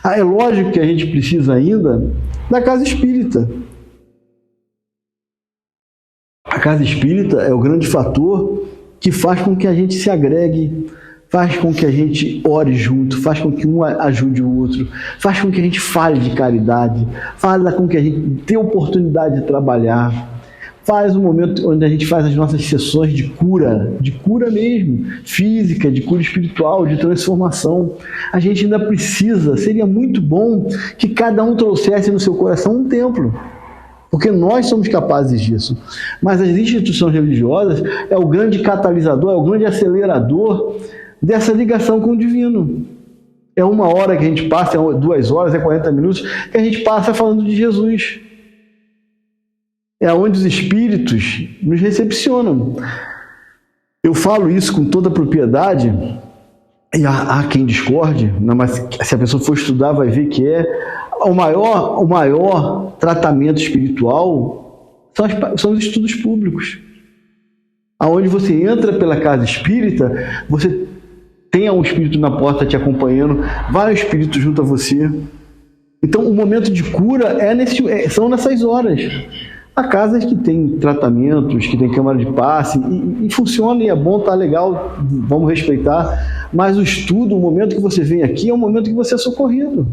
É lógico que a gente precisa ainda da casa espírita. A casa espírita é o grande fator que faz com que a gente se agregue, faz com que a gente ore junto, faz com que um ajude o outro, faz com que a gente fale de caridade, faz com que a gente tenha oportunidade de trabalhar, faz um momento onde a gente faz as nossas sessões de cura mesmo, física, de cura espiritual, de transformação. A gente ainda precisa, seria muito bom que cada um trouxesse no seu coração um templo, porque nós somos capazes disso. Mas as instituições religiosas é o grande catalisador, é o grande acelerador dessa ligação com o divino. É 1 hora que a gente passa, é 2 horas, é 40 minutos, que a gente passa falando de Jesus. É onde os espíritos nos recepcionam. Eu falo isso com toda a propriedade, e há quem discorde, mas se a pessoa for estudar vai ver que o maior tratamento espiritual são os estudos públicos. Aonde você entra pela casa espírita, você tem um espírito na porta te acompanhando, vários espíritos junto a você. Então o momento de cura são nessas horas. Há casas que tem tratamentos, que tem câmara de passe, e funciona, e é bom, tá legal, vamos respeitar. Mas o estudo, o momento que você vem aqui, é o momento que você é socorrido.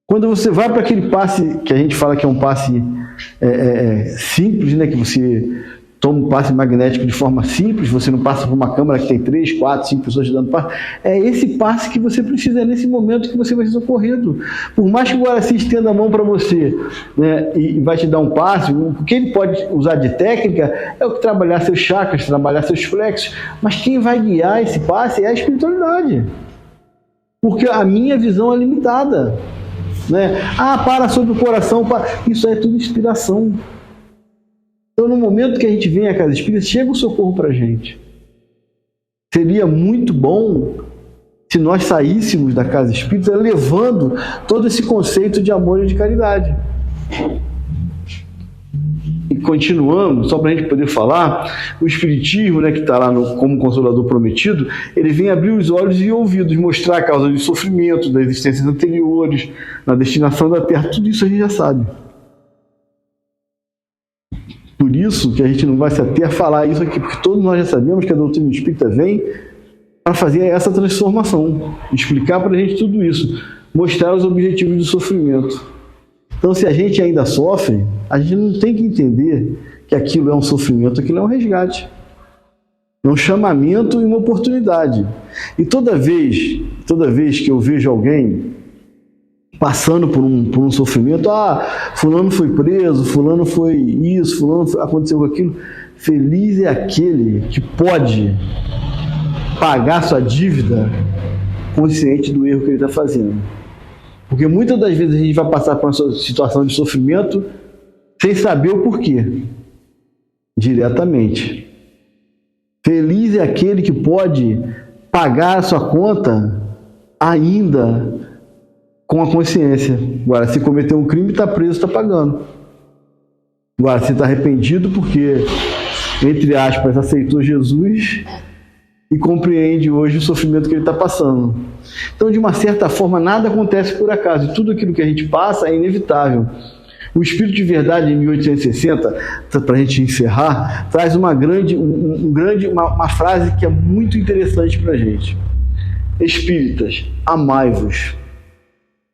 Quando você vai para aquele passe, que a gente fala que é um passe simples, né, que você toma um passe magnético de forma simples, você não passa por uma câmara que tem 3, 4, 5 pessoas te dando passe. É esse passe que você precisa, é nesse momento que você vai ser socorrido. Por mais que o Guaraci estenda a mão para você, né, e vai te dar um passe, o que ele pode usar de técnica é o que trabalhar seus chakras, trabalhar seus flexos, mas quem vai guiar esse passe é a espiritualidade. Porque a minha visão é limitada. Né? Para sobre o coração, isso é tudo inspiração. Então, no momento que a gente vem à casa espírita, chega o socorro para a gente. Seria muito bom se nós saíssemos da casa espírita levando todo esse conceito de amor e de caridade. E continuando, só para a gente poder falar, o Espiritismo, né, que está lá como Consolador Prometido, ele vem abrir os olhos e ouvidos, mostrar a causa de sofrimento, das existências anteriores, na destinação da Terra, tudo isso a gente já sabe. Por isso que a gente não vai se ater a falar isso aqui, porque todos nós já sabemos que a doutrina espírita vem para fazer essa transformação, explicar para a gente tudo isso, mostrar os objetivos do sofrimento. Então, se a gente ainda sofre, a gente não tem que entender que aquilo é um sofrimento, aquilo é um resgate. É um chamamento e uma oportunidade. E toda vez que eu vejo alguém passando por um sofrimento, fulano foi preso, fulano foi isso, fulano aconteceu aquilo. Feliz é aquele que pode pagar sua dívida consciente do erro que ele está fazendo. Porque muitas das vezes a gente vai passar por uma situação de sofrimento sem saber o porquê, diretamente. Feliz é aquele que pode pagar a sua conta ainda com a consciência. Agora, se cometeu um crime, está preso, está pagando. Agora, se está arrependido porque, entre aspas, aceitou Jesus e compreende hoje o sofrimento que ele está passando. Então, de uma certa forma, nada acontece por acaso. E tudo aquilo que a gente passa é inevitável. O Espírito de Verdade, em 1860, para a gente encerrar, traz uma frase que é muito interessante para a gente. Espíritas, amai-vos.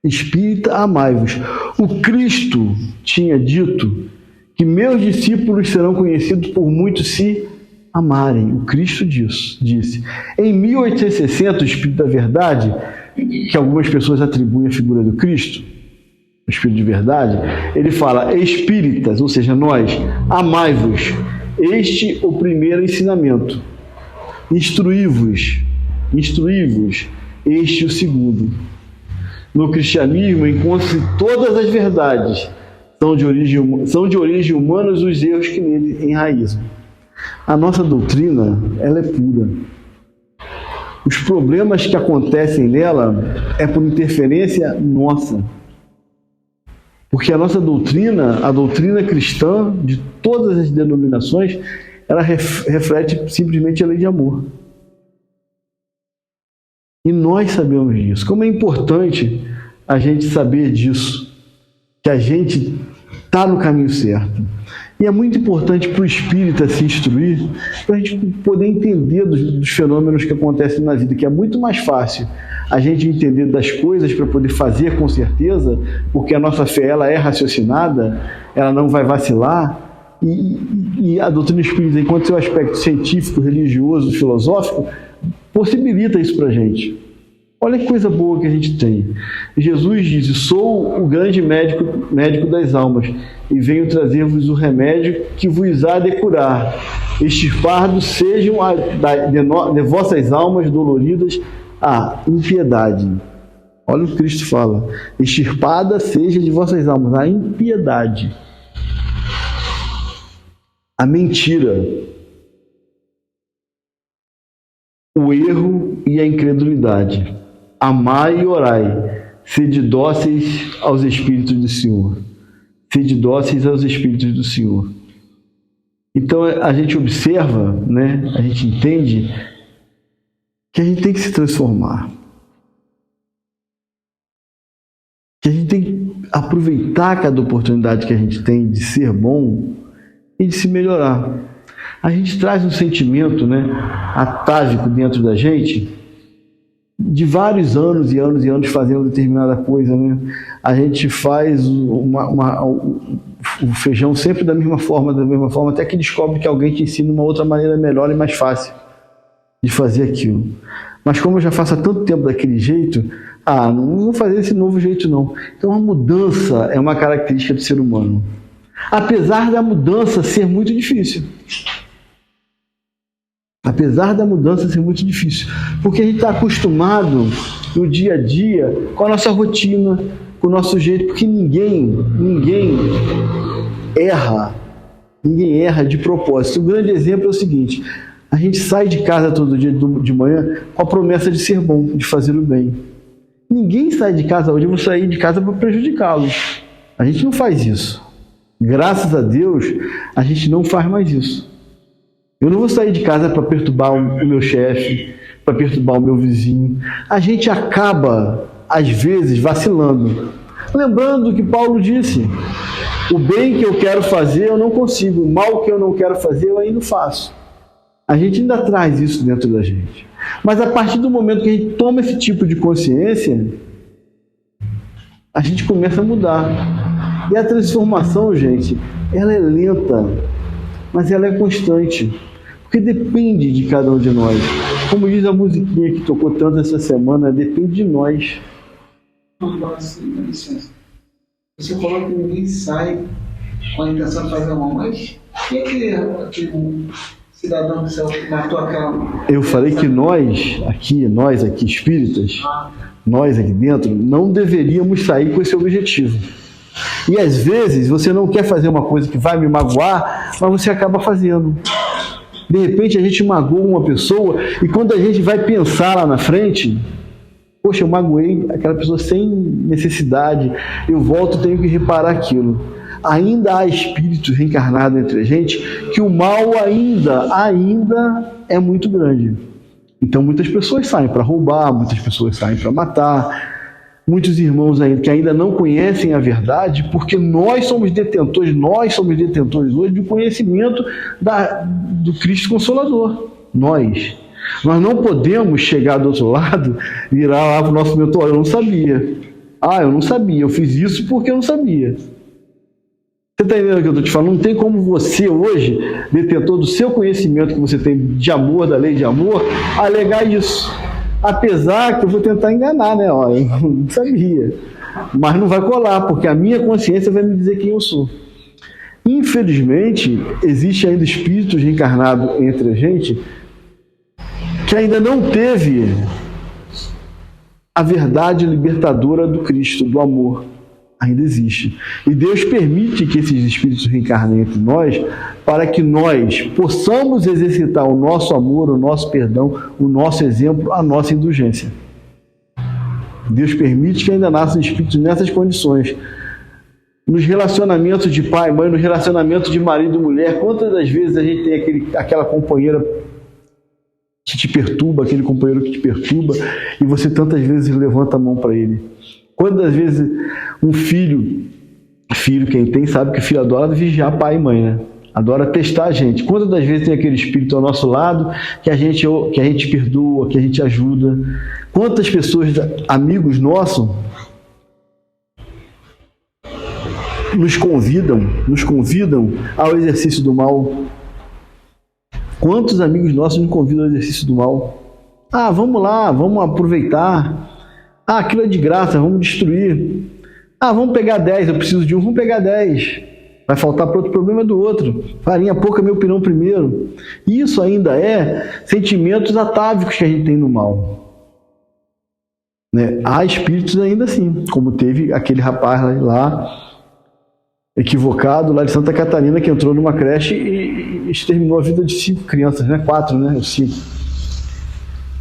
Espírita, amai-vos. O Cristo tinha dito que meus discípulos serão conhecidos por muitos se amarem. O Cristo disse. Em 1860, o Espírito da Verdade, que algumas pessoas atribuem à figura do Cristo, o Espírito de Verdade, ele fala: espíritas, ou seja, nós, amai-vos. Este o primeiro ensinamento. Instruí-vos. Este o segundo. no cristianismo encontra-se todas as verdades. São de origem humanas os erros que nele enraizam. A nossa doutrina, ela é pura. Os problemas que acontecem nela é por interferência nossa. Porque a nossa doutrina, a doutrina cristã de todas as denominações, ela reflete simplesmente a lei de amor. E nós sabemos disso. Como é importante a gente saber disso, que a gente está no caminho certo. E é muito importante para o espírita se instruir, para a gente poder entender dos fenômenos que acontecem na vida, que é muito mais fácil a gente entender das coisas para poder fazer com certeza, porque a nossa fé ela é raciocinada, ela não vai vacilar, e a doutrina espírita, enquanto seu aspecto científico, religioso, filosófico, possibilita isso para a gente. Olha que coisa boa que a gente tem. Jesus diz: sou o grande médico das almas, e venho trazer-vos o remédio que vos há de curar. Extirpados sejam de vossas almas doloridas a impiedade. Olha o que Cristo fala: extirpada seja de vossas almas a impiedade, a mentira, o erro e a incredulidade. Amai e orai, sede dóceis aos Espíritos do Senhor. Sede dóceis aos Espíritos do Senhor. Então a gente observa, né? A gente entende que a gente tem que se transformar. Que a gente tem que aproveitar cada oportunidade que a gente tem de ser bom e de se melhorar. A gente traz um sentimento, né, atávico dentro da gente, de vários anos e anos e anos fazendo determinada coisa, né? A gente faz o feijão sempre da mesma forma, até que descobre que alguém te ensina uma outra maneira melhor e mais fácil de fazer aquilo. Mas como eu já faço há tanto tempo daquele jeito, não vou fazer esse novo jeito não. Então a mudança é uma característica do ser humano. Apesar da mudança ser muito difícil. Apesar da mudança ser muito difícil, porque a gente está acostumado no dia a dia com a nossa rotina, com o nosso jeito, porque ninguém erra de propósito. Um grande exemplo é o seguinte: a gente sai de casa todo dia de manhã com a promessa de ser bom, de fazer o bem. Ninguém sai de casa hoje, eu vou sair de casa para prejudicá-lo. A gente não faz isso. Graças a Deus, a gente não faz mais isso. Eu não vou sair de casa para perturbar o meu chefe, para perturbar o meu vizinho. A gente acaba, às vezes, vacilando. Lembrando que Paulo disse: o bem que eu quero fazer eu não consigo, o mal que eu não quero fazer eu ainda faço. A gente ainda traz isso dentro da gente. Mas a partir do momento que a gente toma esse tipo de consciência, a gente começa a mudar. E a transformação, gente, ela é lenta, mas ela é constante, porque depende de cada um de nós. Como diz a musiquinha que tocou tanto essa semana, depende de nós. Dá licença. Você falou que ninguém sai com a intenção de fazer mal, mas quem é aquele cidadão do céu que matou aquela... Eu falei que nós aqui espíritas, nós aqui dentro, não deveríamos sair com esse objetivo. E às vezes você não quer fazer uma coisa que vai me magoar, mas você acaba fazendo. De repente a gente magoa uma pessoa e quando a gente vai pensar lá na frente, poxa, eu magoei aquela pessoa sem necessidade, eu volto e tenho que reparar aquilo. Ainda há espíritos reencarnados entre a gente que o mal ainda é muito grande. Então muitas pessoas saem para roubar, muitas pessoas saem para matar. Muitos irmãos que ainda não conhecem a verdade, porque nós somos detentores hoje do conhecimento do Cristo Consolador. Nós não podemos chegar do outro lado, virar lá para o nosso mentor: eu não sabia. Eu não sabia, eu fiz isso porque eu não sabia. Você está entendendo o que eu estou te falando? Não tem como você hoje, detentor do seu conhecimento que você tem de amor, da lei de amor, alegar isso. Apesar que eu vou tentar enganar, né? Eu não sabia. Mas não vai colar, porque a minha consciência vai me dizer quem eu sou. Infelizmente, existe ainda espíritos reencarnados entre a gente que ainda não teve a verdade libertadora do Cristo, do amor, ainda existe. E Deus permite que esses espíritos reencarnem entre nós para que nós possamos exercitar o nosso amor, o nosso perdão, o nosso exemplo, a nossa indulgência. Deus permite que ainda nasçam espíritos nessas condições. Nos relacionamentos de pai, mãe, nos relacionamentos de marido e mulher, quantas das vezes a gente tem aquela companheira que te perturba, aquele companheiro que te perturba, e você tantas vezes levanta a mão para ele. Quantas vezes um filho, quem tem, sabe que o filho adora vigiar pai e mãe, né? Adora testar a gente. Quantas das vezes tem aquele espírito ao nosso lado que a gente perdoa, que a gente ajuda? Quantas pessoas, amigos nossos, nos convidam ao exercício do mal? Quantos amigos nossos nos convidam ao exercício do mal? Ah, vamos lá, vamos aproveitar. Ah, aquilo é de graça, vamos destruir. Ah, vamos pegar 10, eu preciso de um, vamos pegar 10. Vai faltar para outro, problema do outro. Farinha pouca, meu pirão primeiro. Isso ainda é sentimentos atávicos que a gente tem no mal. Né? Há espíritos ainda assim, como teve aquele rapaz lá, equivocado, lá de Santa Catarina, que entrou numa creche e exterminou a vida de 5 crianças, né? 4, né? 5.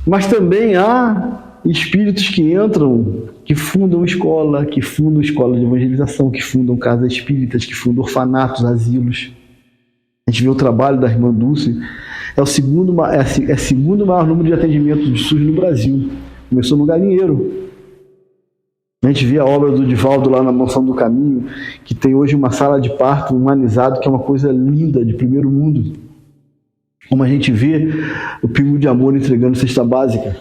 Mas também há espíritos que entram, que fundam escola de evangelização, que fundam casas espíritas, que fundam orfanatos, asilos. A gente vê o trabalho da irmã Dulce, é o segundo maior número de atendimentos de SUS no Brasil. Começou no Galinheiro. A gente vê a obra do Divaldo lá na Mansão do Caminho, que tem hoje uma sala de parto humanizado, que é uma coisa linda, de primeiro mundo. Como a gente vê o Pingo de Amor entregando cesta básica.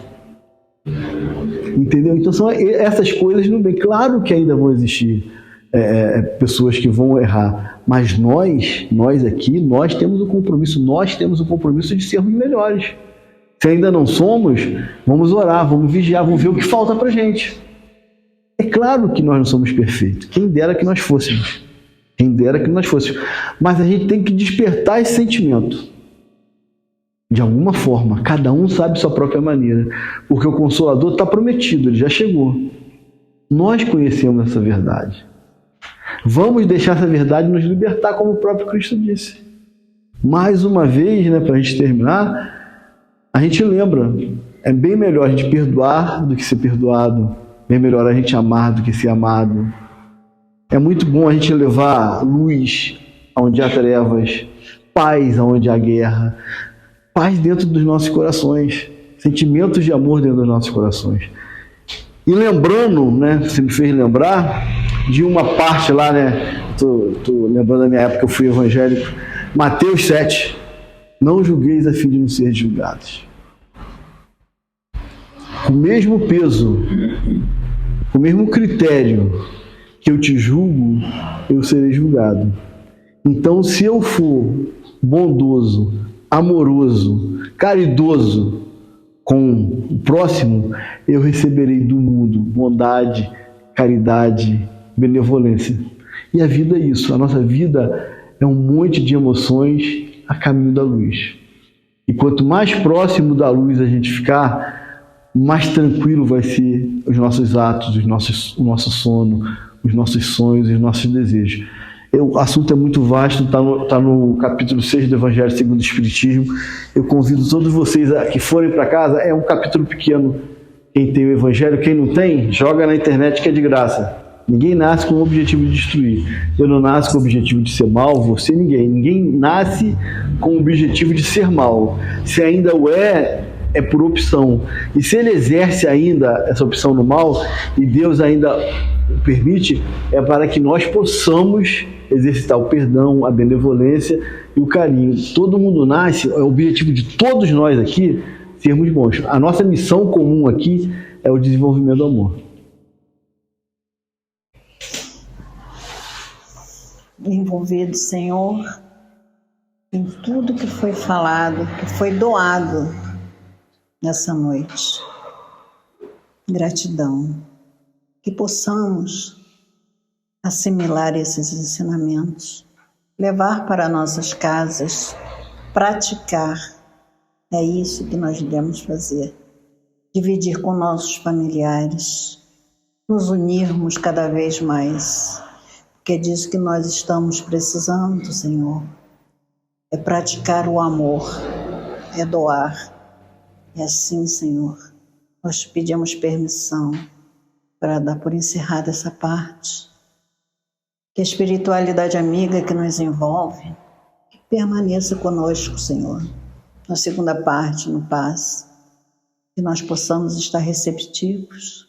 Entendeu? Então são essas coisas no bem. Claro que ainda vão existir pessoas que vão errar, mas nós aqui, nós temos o compromisso de sermos melhores. Se ainda não somos, vamos orar, vamos vigiar, vamos ver o que falta pra gente. É claro que nós não somos perfeitos. Quem dera que nós fôssemos. Mas a gente tem que despertar esse sentimento. De alguma forma. Cada um sabe sua própria maneira. Porque o Consolador está prometido, ele já chegou. Nós conhecemos essa verdade. Vamos deixar essa verdade nos libertar, como o próprio Cristo disse. Mais uma vez, né, para a gente terminar, a gente lembra. É bem melhor a gente perdoar do que ser perdoado. É melhor a gente amar do que ser amado. É muito bom a gente levar luz onde há trevas, paz onde há guerra, paz dentro dos nossos corações, sentimentos de amor dentro dos nossos corações. E lembrando, né, você me fez lembrar de uma parte lá, né, tô lembrando da minha época que eu fui evangélico, Mateus 7, não julgueis a fim de não ser julgados. Com o mesmo peso, com o mesmo critério que eu te julgo, eu serei julgado. Então, se eu for bondoso, amoroso, caridoso com o próximo, eu receberei do mundo bondade, caridade, benevolência. E a vida é isso. A nossa vida é um monte de emoções a caminho da luz. E quanto mais próximo da luz a gente ficar, mais tranquilo vai ser os nossos atos, o nosso sono, os nossos sonhos e os nossos desejos. O assunto é muito vasto, está no capítulo 6 do Evangelho segundo o Espiritismo. Eu convido todos vocês que forem para casa, é um capítulo pequeno. Quem tem o Evangelho, quem não tem, joga na internet que é de graça. Ninguém nasce com o objetivo de destruir. Eu não nasço com o objetivo de ser mal, você, ninguém. Ninguém nasce com o objetivo de ser mal. Se ainda o é por opção. E se ele exerce ainda essa opção no mal, e Deus ainda o permite, é para que nós possamos exercitar o perdão, a benevolência e o carinho. Todo mundo nasce, é o objetivo de todos nós aqui, sermos bons. A nossa missão comum aqui é o desenvolvimento do amor. Envolvido, Senhor, em tudo que foi falado, que foi doado nessa noite. Gratidão. Que possamos assimilar esses ensinamentos, levar para nossas casas, praticar. É isso que nós devemos fazer. dividir com nossos familiares, nos unirmos cada vez mais, porque é disso que nós estamos precisando, Senhor. É praticar o amor, é doar. E assim, Senhor, nós te pedimos permissão para dar por encerrada essa parte. Que a espiritualidade amiga que nos envolve permaneça conosco, Senhor. Na segunda parte, no passe, que nós possamos estar receptivos,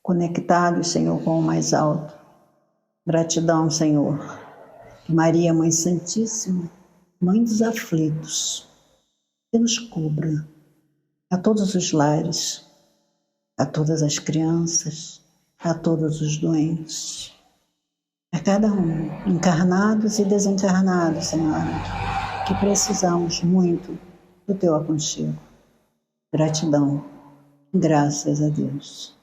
conectados, Senhor, com o mais alto. Gratidão, Senhor. Que Maria, Mãe Santíssima, Mãe dos aflitos, que nos cubra a todos os lares, a todas as crianças, a todos os doentes, a cada um, encarnados e desencarnados, Senhor, que precisamos muito do teu aconchego. Gratidão, graças a Deus.